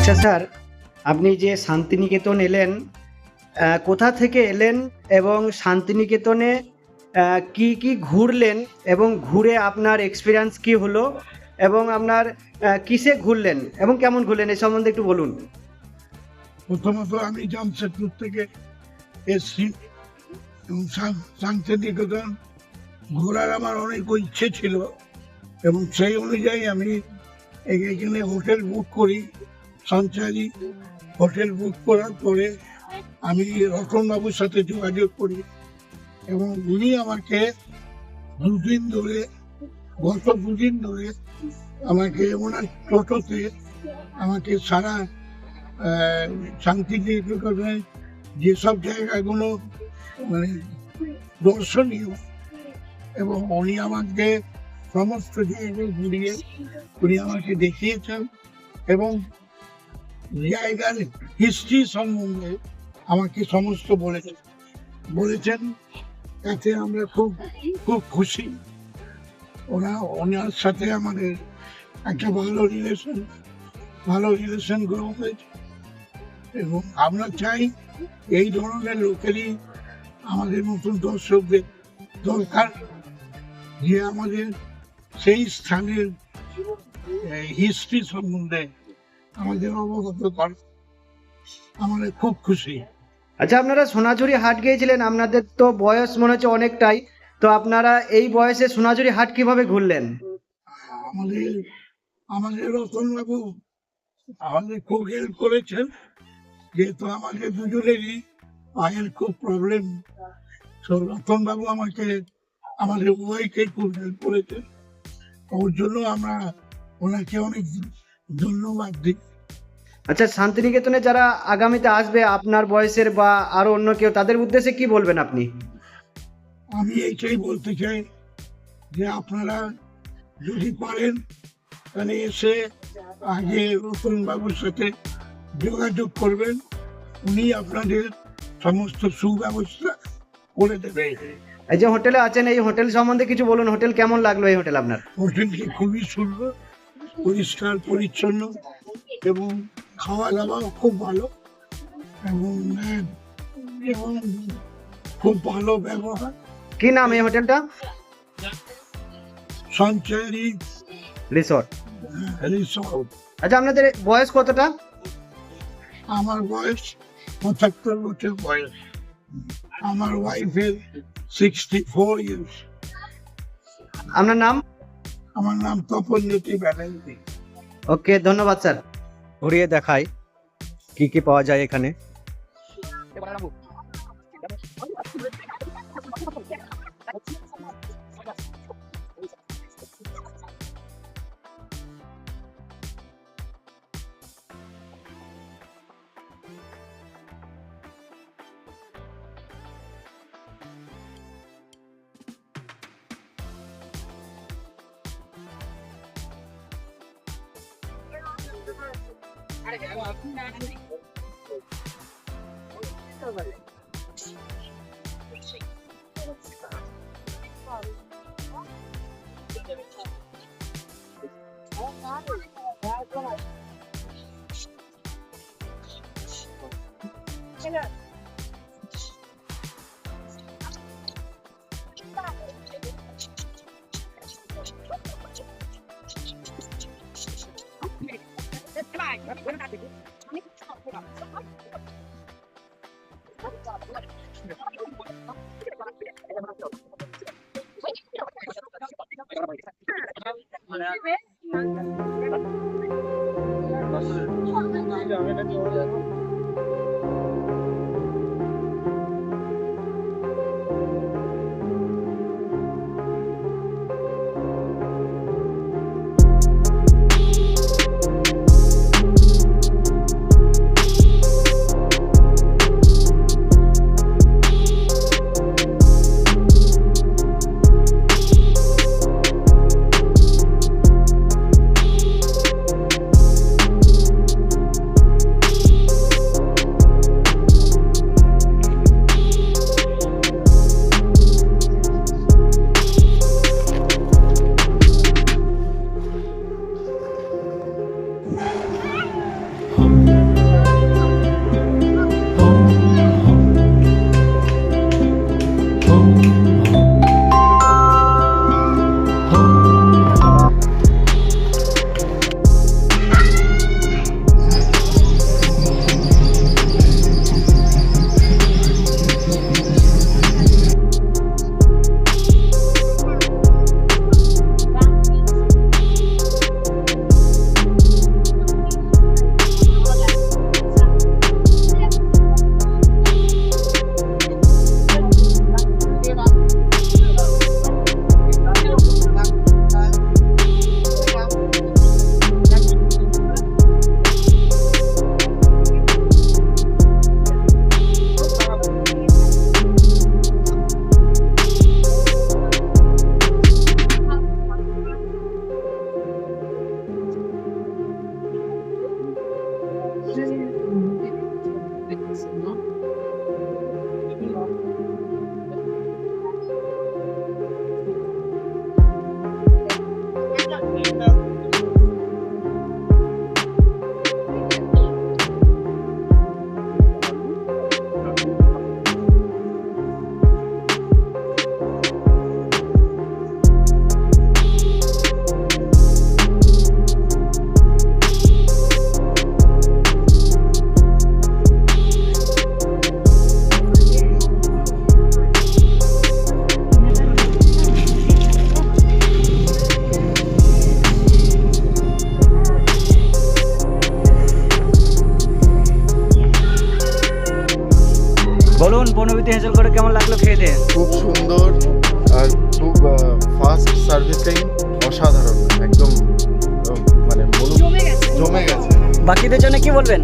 আচ্ছা স্যার, আপনি যে শান্তিনিকেতন এলেন, কোথা থেকে এলেন এবং শান্তিনিকেতনে কি কি ঘুরলেন এবং ঘুরে আপনার এক্সপিরিয়েন্স কি হলো এবং আপনার কিসে ঘুরলেন এবং কেমন ঘুরলেন এই সম্বন্ধে একটু বলুন। প্রথমত আমি জামশেদপুর থেকে এসছি এবং শান্তিনিকেতন ঘোরার আমার অনেক ইচ্ছে ছিল এবং সেই অনুযায়ী আমি এখানে হোটেল বুক করি। সঞ্চারী হোটেল বুক করার পরে আমি রতনবাবুর সাথে যোগাযোগ করি এবং উনি আমাকে গত দুদিন ধরে আমাকে ওনার টোটোতে আমাকে সারা শান্তিনিকেতনের যেসব জায়গাগুলো মানে দর্শনীয় এবং উনি আমাকে সমস্ত জায়গায় ঘুরিয়ে উনি আমাকে দেখিয়েছেন এবং জায়গার হিস্ট্রি সম্বন্ধে আমাকে সমস্ত বলেছেন। তাতে আমরা খুব খুব খুশি। ওনার সাথে আমাদের একটা ভালো রিলেশন গ্রো হয়েছে এবং আমরা চাই এই ধরনের লোকেরই আমাদের মতন দর্শকদের দরকার, যে আমাদের সেই স্থানের হিস্ট্রি সম্বন্ধে আমাদের অবগত করে। আমাদের খুব খুশি। আচ্ছা, আপনারা সোনাঝুরি হাট গিয়েছিলেন, আপনাদের তো বয়স মনে হচ্ছে অনেকটাই, তো আপনারা এই বয়সে সোনাঝুরি হাট কিভাবে ঘুরলেন? আমাদের রতনবাবু আমাদের খুব হেল্প করেছেন, যেহেতু আমাদের দুজনেরই পায়ের খুব প্রবলেম। তো রতনবাবু আমাদের উভয়কে খুব হেল্প করেছেন। ওর জন্য আমরা ওনাকে অনেক ধন্যবাদ দিই। আচ্ছা, শান্তিনিকেতনে যারা আগামীতে আসবে আপনার বয়সের বা আরো অন্য কেউ, তাদের উদ্দেশ্যে কি বলবেন আপনি? আমি এইটাই বলতে চাই যে আপনারা যদি পারেন তাহলে এসে আগে রতনবাবুর সাথে যোগাযোগ করবেন, উনি আপনাদের সমস্ত সুব্যবস্থা করে দেবে। এই যে হোটেলে আছেন, এই হোটেল সম্বন্ধে কিছু বলুন। হোটেল কেমন লাগলো? এই হোটেল আপনার? হোটেলটি খুবই সুন্দর, পরিষ্কার পরিচ্ছন্ন এবং খাওয়া দাওয়াও খুব ভালো এবং খুব ভালো ব্যবহার। কি নাম এই হোটেলটা? সঞ্চারী রিসর্ট। রিসর্ট। আচ্ছা, আপনাদের বয়স কতটা? আমার বয়স 75 বছর বয়স। আমার ওয়াইফের 64 ইয়ার্স। আপনার নাম? আমার নাম তপনজ্যোতি ব্যানার্জি। ওকে, ধন্যবাদ স্যার। ঘুরিয়ে দেখাই কি কি পাওয়া যায় এখানে। শ্রীমতী হেঁচল করে কেমন লাগলো খেয়ে দিয়ে? খুব সুন্দর আর খুব ফাস্ট সার্ভিসিং, অসাধারণ, একদম মানে জমে গেছে। বাকিদের জন্য কি বলবেন?